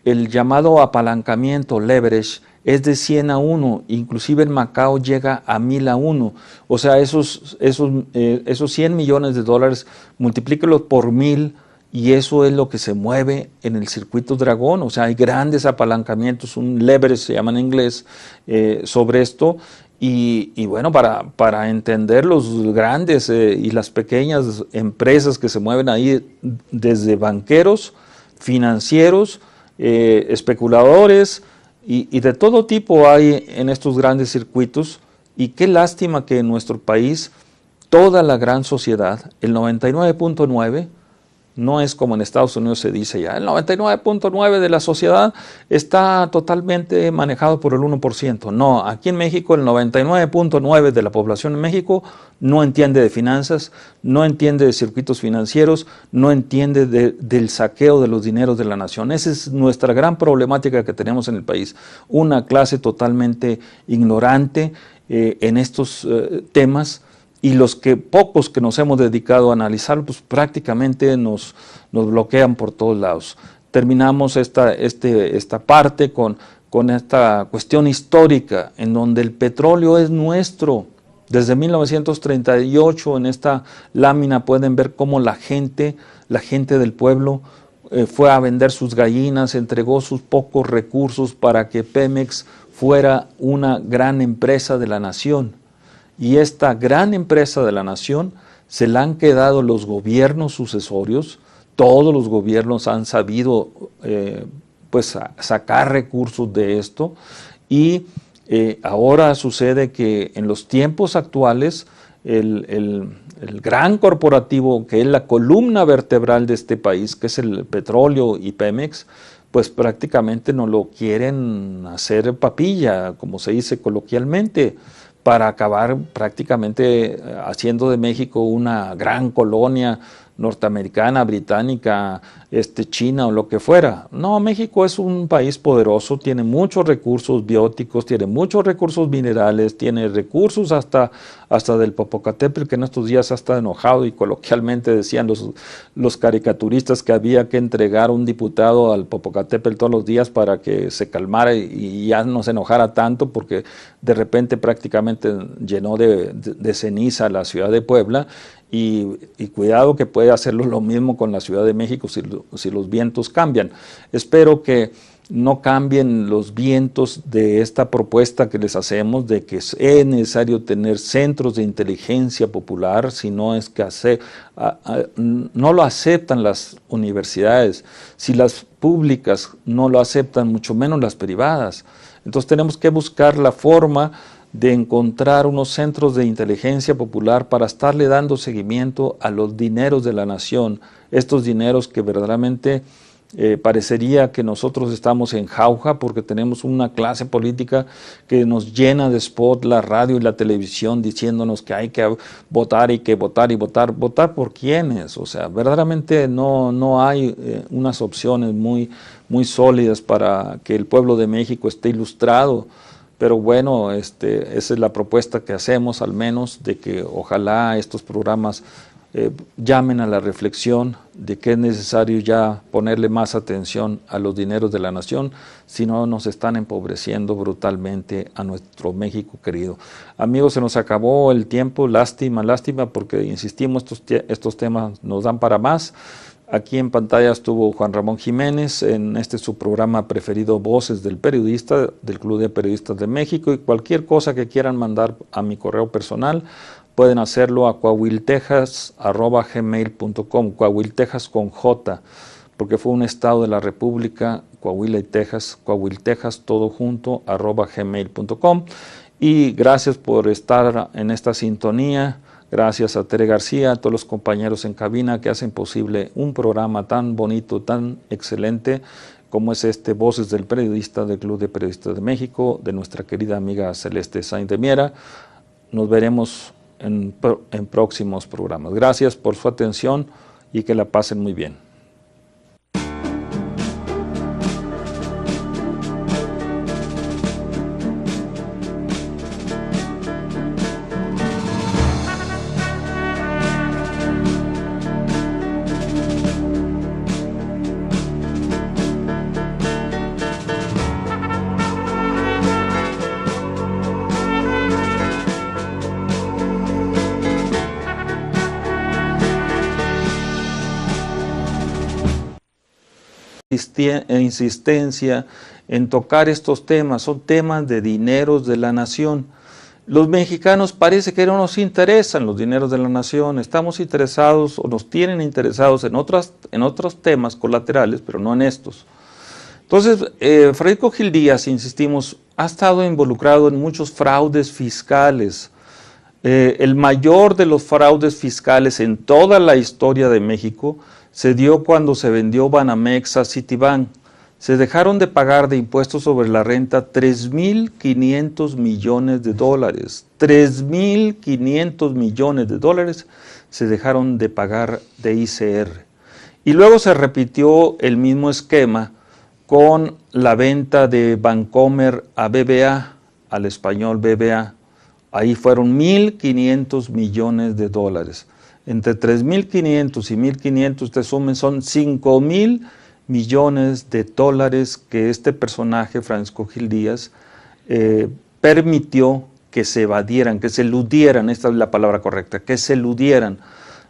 el llamado apalancamiento, leverage, es de 100 a 1, inclusive en Macao llega a 1000 a 1. O sea, esos $100 millones, multiplíquelos por 1000 y eso es lo que se mueve en el circuito Dragón. O sea, hay grandes apalancamientos, un leverage se llama en inglés, sobre esto. Y bueno, para entender los grandes y las pequeñas empresas que se mueven ahí, desde banqueros, financieros, especuladores, y de todo tipo hay en estos grandes circuitos, y qué lástima que en nuestro país toda la gran sociedad, el 99.9%, no es como en Estados Unidos se dice ya, el 99.9% de la sociedad está totalmente manejado por el 1%. No, aquí en México el 99.9% de la población en México no entiende de finanzas, no entiende de circuitos financieros, no entiende del saqueo de los dineros de la nación. Esa es nuestra gran problemática que tenemos en el país. Una clase totalmente ignorante en estos temas. Y los pocos que nos hemos dedicado a analizar, pues prácticamente nos bloquean por todos lados. Terminamos esta parte con esta cuestión histórica, en donde el petróleo es nuestro. Desde 1938, en esta lámina pueden ver cómo la gente del pueblo fue a vender sus gallinas, entregó sus pocos recursos para que Pemex fuera una gran empresa de la nación. Y esta gran empresa de la nación se la han quedado los gobiernos sucesorios. Todos los gobiernos han sabido pues sacar recursos de esto, y ahora sucede que en los tiempos actuales el gran corporativo, que es la columna vertebral de este país, que es el petróleo y Pemex, pues prácticamente no lo quieren hacer papilla, como se dice coloquialmente, para acabar prácticamente haciendo de México una gran colonia norteamericana, británica, China o lo que fuera. No, México es un país poderoso, tiene muchos recursos bióticos, tiene muchos recursos minerales, tiene recursos hasta del Popocatépetl, que en estos días ha estado enojado, y coloquialmente decían los caricaturistas que había que entregar un diputado al Popocatépetl todos los días para que se calmara y ya no se enojara tanto, porque de repente prácticamente llenó de ceniza la ciudad de Puebla. Y cuidado que puede hacerlo lo mismo con la Ciudad de México si los vientos cambian. Espero que no cambien los vientos de esta propuesta que les hacemos, de que es necesario tener centros de inteligencia popular, si no es que no lo aceptan las universidades, si las públicas no lo aceptan, mucho menos las privadas. Entonces tenemos que buscar la forma de encontrar unos centros de inteligencia popular para estarle dando seguimiento a los dineros de la nación, estos dineros que verdaderamente Parecería que nosotros estamos en jauja porque tenemos una clase política que nos llena de spot la radio y la televisión diciéndonos que hay que votar y que votar y votar. ¿Votar por quiénes? O sea, verdaderamente no hay unas opciones muy sólidas para que el pueblo de México esté ilustrado. Pero bueno, esa es la propuesta que hacemos, al menos, de que ojalá estos programas llamen a la reflexión de que es necesario ya ponerle más atención a los dineros de la nación, si no nos están empobreciendo brutalmente a nuestro México querido. Amigos, se nos acabó el tiempo, lástima, porque insistimos, estos temas nos dan para más. Aquí en pantalla estuvo Juan Ramón Jiménez en su programa preferido, Voces del Periodista, del Club de Periodistas de México, y cualquier cosa que quieran mandar a mi correo personal, pueden hacerlo a coahuiltejas@gmail.com, Coahuiltejas con J, porque fue un estado de la República, Coahuila y Texas, Coahuiltejas todo junto, @gmail.com. Y gracias por estar en esta sintonía. Gracias a Tere García, a todos los compañeros en cabina que hacen posible un programa tan bonito, tan excelente como es Voces del Periodista del Club de Periodistas de México, de nuestra querida amiga Celeste Sainz de Miera. Nos veremos en próximos programas. Gracias por su atención y que la pasen muy bien. Insistencia en tocar estos temas, son temas de dineros de la nación. Los mexicanos parece que no nos interesan los dineros de la nación, estamos interesados o nos tienen interesados en otros temas colaterales, pero no en estos. Entonces, Francisco Gil Díaz, insistimos, ha estado involucrado en muchos fraudes fiscales. El mayor de los fraudes fiscales en toda la historia de México se dio cuando se vendió Banamex a Citibank. Se dejaron de pagar de impuestos sobre la renta 3.500 millones de dólares. 3.500 millones de dólares se dejaron de pagar de ICR. Y luego se repitió el mismo esquema con la venta de Bancomer a BBA, al español BBA. Ahí fueron 1.500 millones de dólares. Entre 3.500 y 1.500, te sumen, son 5.000 millones de dólares que este personaje, Francisco Gil Díaz, permitió que se evadieran, que se eludieran, esta es la palabra correcta, que se eludieran,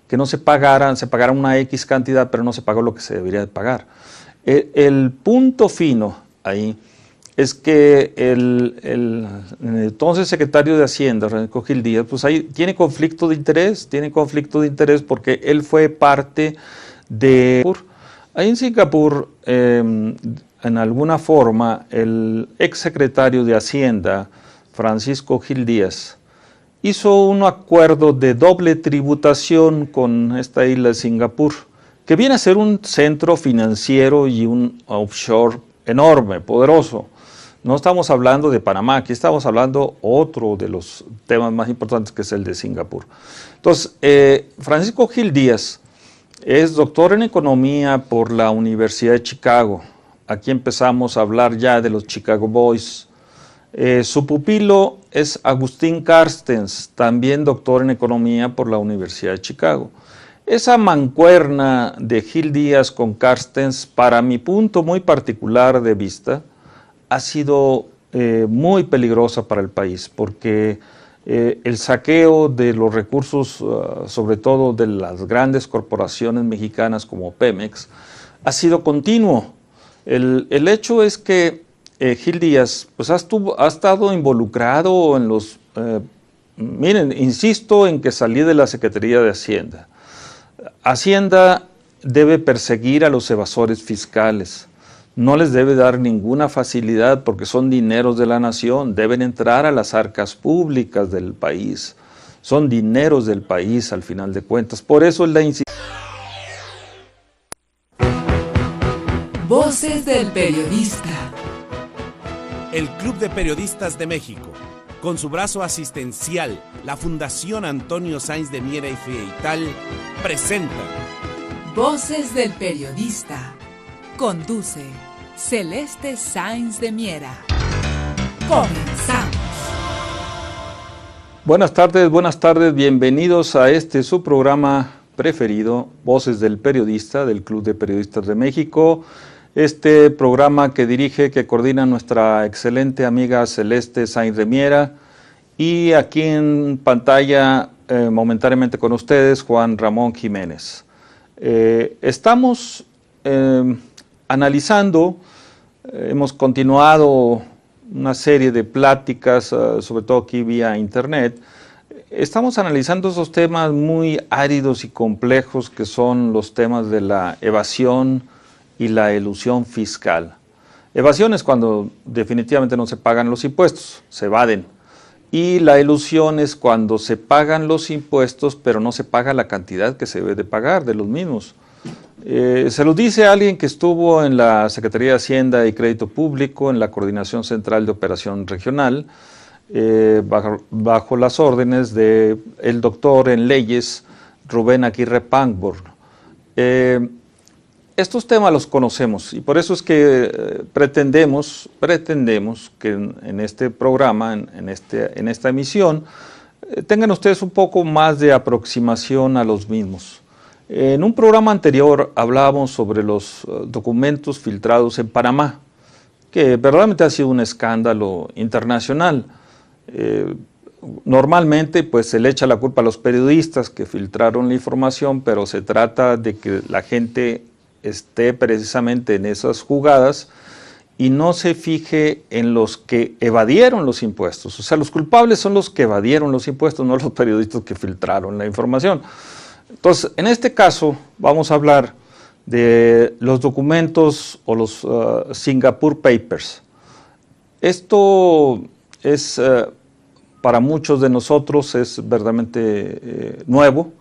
que no se pagaran, se pagara una X cantidad, pero no se pagó lo que se debería de pagar. El punto fino ahí es que el entonces secretario de Hacienda, Francisco Gil Díaz, pues ahí tiene conflicto de interés porque él fue parte de... Ahí en Singapur, en alguna forma, el exsecretario de Hacienda, Francisco Gil Díaz, hizo un acuerdo de doble tributación con esta isla de Singapur, que viene a ser un centro financiero y un offshore enorme, poderoso. No estamos hablando de Panamá, aquí estamos hablando otro de los temas más importantes, que es el de Singapur. Entonces, Francisco Gil Díaz es doctor en economía por la Universidad de Chicago. Aquí empezamos a hablar ya de los Chicago Boys. Su pupilo es Agustín Carstens, también doctor en economía por la Universidad de Chicago. Esa mancuerna de Gil Díaz con Carstens, para mi punto muy particular de vista, ha sido muy peligrosa para el país, porque el saqueo de los recursos, sobre todo de las grandes corporaciones mexicanas como Pemex, ha sido continuo. El hecho es que Gil Díaz pues, ha estado involucrado en los... miren, insisto en que salí de la Secretaría de Hacienda. Hacienda debe perseguir a los evasores fiscales. No les debe dar ninguna facilidad porque son dineros de la nación, deben entrar a las arcas públicas del país. Son dineros del país al final de cuentas. Por eso es la insistencia. Voces del periodista. El Club de Periodistas de México, con su brazo asistencial, la Fundación Antonio Sáenz de Miera y Feital, presenta Voces del periodista. Conduce Celeste Sáenz de Miera. Comenzamos. Buenas tardes, bienvenidos a su programa preferido, Voces del Periodista, del Club de Periodistas de México. Este programa que dirige, que coordina nuestra excelente amiga Celeste Sáenz de Miera, y aquí en pantalla momentáneamente con ustedes, Juan Ramón Jiménez. Estamos analizando, hemos continuado una serie de pláticas, sobre todo aquí vía internet. Estamos analizando esos temas muy áridos y complejos que son los temas de la evasión y la elusión fiscal. Evasión es cuando definitivamente no se pagan los impuestos, se evaden. Y la elusión es cuando se pagan los impuestos, pero no se paga la cantidad que se debe de pagar de los mismos. Se lo dice alguien que estuvo en la Secretaría de Hacienda y Crédito Público, en la Coordinación Central de Operación Regional, bajo las órdenes del doctor en leyes Rubén Aguirre Pangborn. Estos temas los conocemos y por eso es que pretendemos que en este programa, en esta emisión, tengan ustedes un poco más de aproximación a los mismos. En un programa anterior hablábamos sobre los documentos filtrados en Panamá, que verdaderamente ha sido un escándalo internacional. Normalmente pues se le echa la culpa a los periodistas que filtraron la información, pero se trata de que la gente esté precisamente en esas jugadas y no se fije en los que evadieron los impuestos. O sea, los culpables son los que evadieron los impuestos, no los periodistas que filtraron la información. Entonces, en este caso vamos a hablar de los documentos o los Singapore Papers. Esto es, para muchos de nosotros, es verdaderamente nuevo.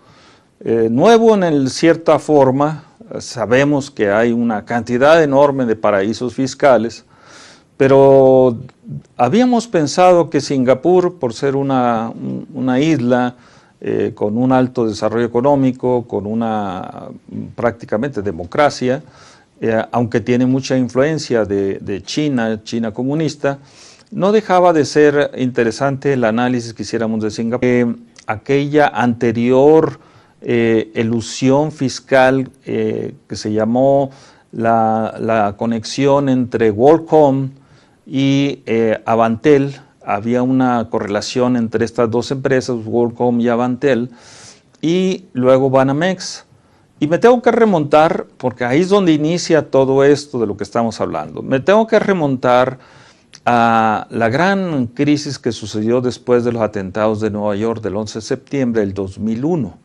Nuevo en cierta forma. Sabemos que hay una cantidad enorme de paraísos fiscales, pero habíamos pensado que Singapur, por ser una isla con un alto desarrollo económico, con una prácticamente democracia, aunque tiene mucha influencia de China comunista, no dejaba de ser interesante el análisis que hiciéramos de Singapur. Aquella anterior elusión fiscal que se llamó la conexión entre WorldCom y Avantel. Había una correlación entre estas dos empresas, WorldCom y Avantel, y luego Banamex. Y me tengo que remontar, porque ahí es donde inicia todo esto de lo que estamos hablando. Me tengo que remontar a la gran crisis que sucedió después de los atentados de Nueva York del 11 de septiembre del 2001.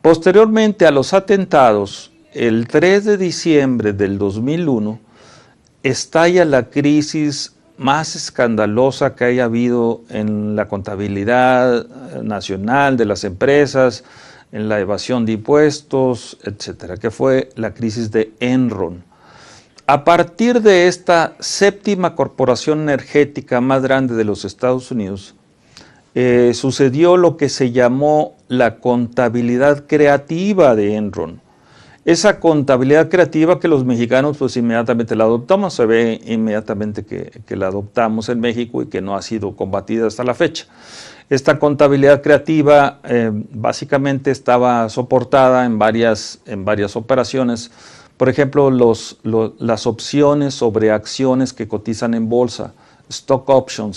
Posteriormente a los atentados, el 3 de diciembre del 2001, estalla la crisis más escandalosa que haya habido en la contabilidad nacional de las empresas, en la evasión de impuestos, etcétera, que fue la crisis de Enron. A partir de esta séptima corporación energética más grande de los Estados Unidos, sucedió lo que se llamó la contabilidad creativa de Enron. Esa contabilidad creativa que los mexicanos pues inmediatamente la adoptamos, se ve inmediatamente que la adoptamos en México y que no ha sido combatida hasta la fecha. Esta contabilidad creativa básicamente estaba soportada en varias operaciones. Por ejemplo, las opciones sobre acciones que cotizan en bolsa, stock options,